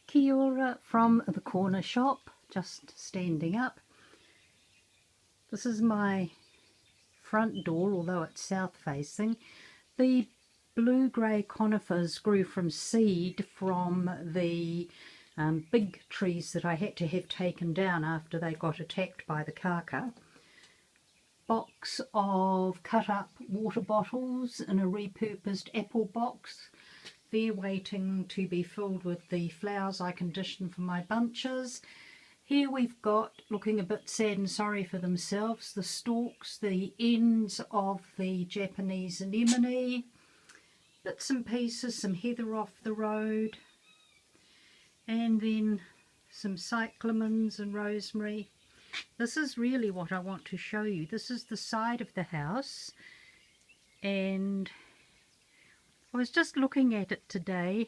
Kia ora from the corner shop, just standing up. This is my front door, although it's south facing. The blue-grey conifers grew from seed from the big trees that I had to have taken down after they got attacked by the Kaka. Box of cut up water bottles in a repurposed apple box. They're waiting to be filled with the flowers I conditioned for my bunches. Here we've got, looking a bit sad and sorry for themselves, the stalks, the ends of the Japanese anemone, bits and pieces, some heather off the road, and then some cyclamens and rosemary. This is really what I want to show you. This is the side of the house, and I was just looking at it today.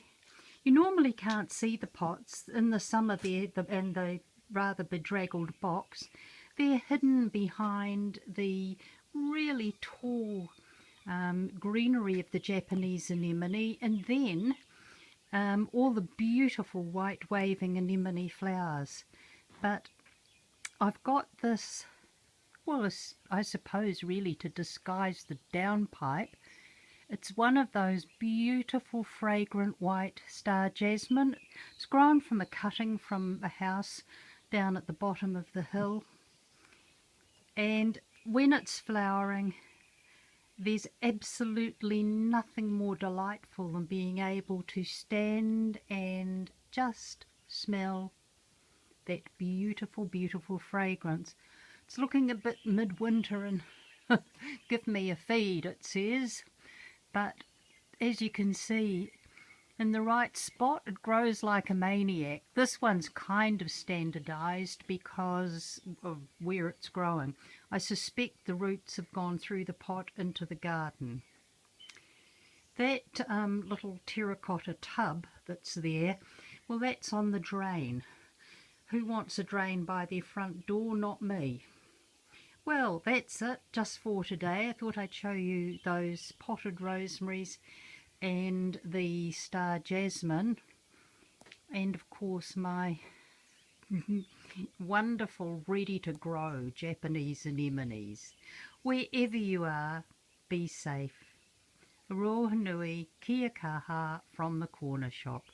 You normally can't see the pots in the summer there, and the rather bedraggled box. They're hidden behind the really tall greenery of the Japanese anemone, and then all the beautiful white waving anemone flowers. But I've got this, well, I suppose really to disguise the downpipe. It's one of those beautiful fragrant white Star Jasmine. It's grown from a cutting from a house down at the bottom of the hill. And when it's flowering, there's absolutely nothing more delightful than being able to stand and just smell that beautiful, beautiful fragrance. It's looking a bit midwinter and give me a feed, it says. But as you can see, in the right spot, it grows like a maniac. This one's kind of standardised because of where it's growing. I suspect the roots have gone through the pot into the garden. That little terracotta tub that's there, well, that's on the drain. Who wants a drain by their front door? Not me. Well, that's it just for today. I thought I'd show you those potted rosemaries and the Star Jasmine, and of course my wonderful ready to grow Japanese anemones. Wherever you are, be safe. Arohanui Kia Kaha from the corner shop.